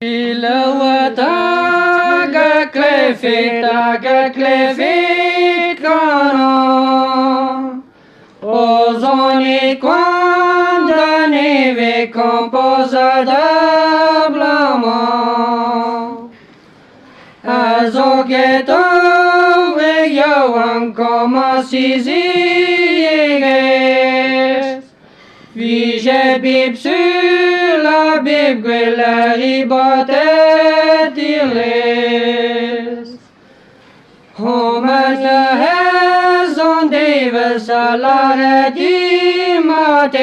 Ilawataga klefit kana Ozoni condamné ve composadablement Azogeto ve yawan como sisiges Vige bib sur la bib la riboterez Homer laezh on deves a la dimates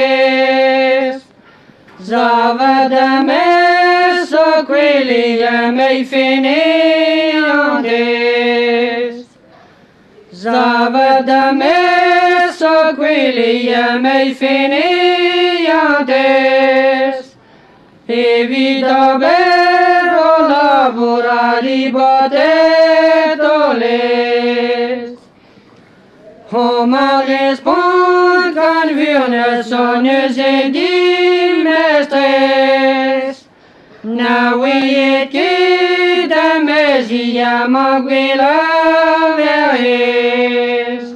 Zavadames o quelli mei finiantes Zavadames o quelli mei finiantes Evita vero labora riboterez Homer respond quand vurnes sonnes et dimestres Nawiet ki damezia maguila verhes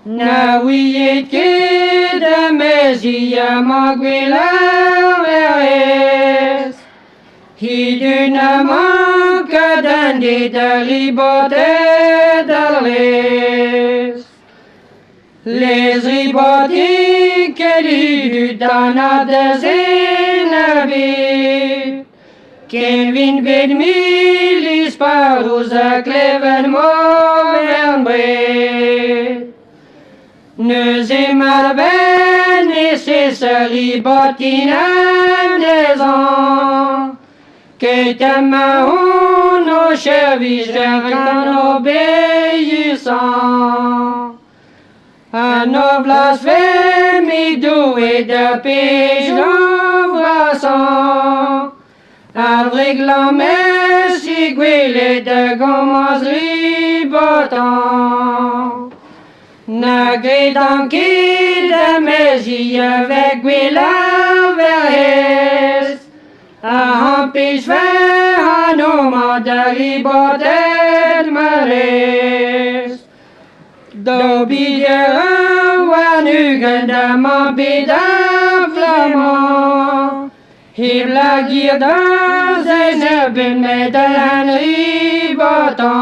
Nawiet ki damezia maguila verhes Hiduna manca dandi da riboterez Les riboti che li danades in abit Kevin ved milis parus a cleven Morvan bret Neus e marben et ses ribotinam des ans Que ta main au service d'un obéissant Un nos blasphémies doué de péché embrassant Un règlement si guilé de gommes ribotant N'agrédant qui de mes yeux avec guila verhes A empêche faire un homme de riboterez D'obéir à nugen de mon bidon flamand Il la guide dans un bin med un ribotant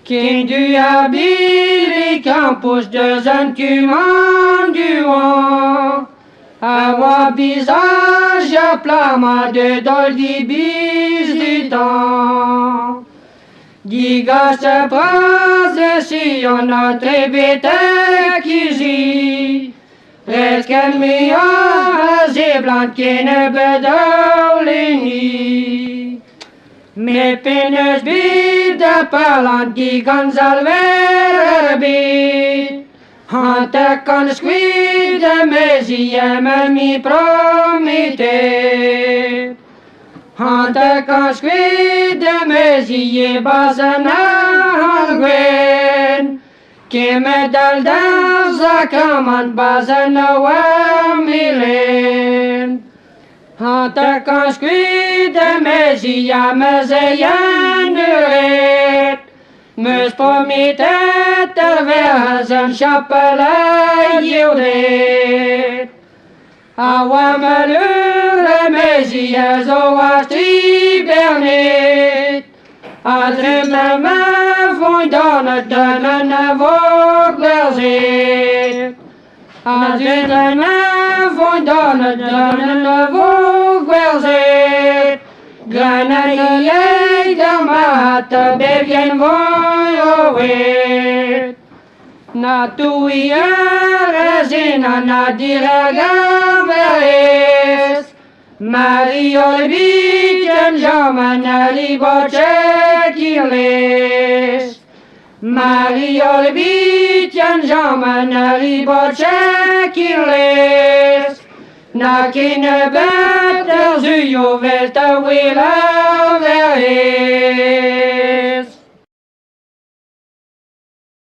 Qui du habile campus de un tuman du vent Avoir visage à plama de doldi bis du temps Diga se prase si on notre bête qui gît Resqu'elle mi a blanc qui ne bedau les nids Mais peines bid de parlant qui gonzalver bid Hante con squid de mes yeux mi promette Hante con squid de mes yeux bazana Gwerz Qui me dal dans a command bazana wa milen Hante con squid de mes yeux me zeyaneret Meus promittet vers un chapelet judet Awa malheur mes yeux o asti bernet Adrem la main vont donne un Gwerz Adrem la main vont donne un Gwerz Granadier de mat bevien voioet Na tuia resina na diraga verhes Mario biten jaman a riboche kirles Mario biten jaman a riboche kirles Na kine beter zuyo velta wila verhes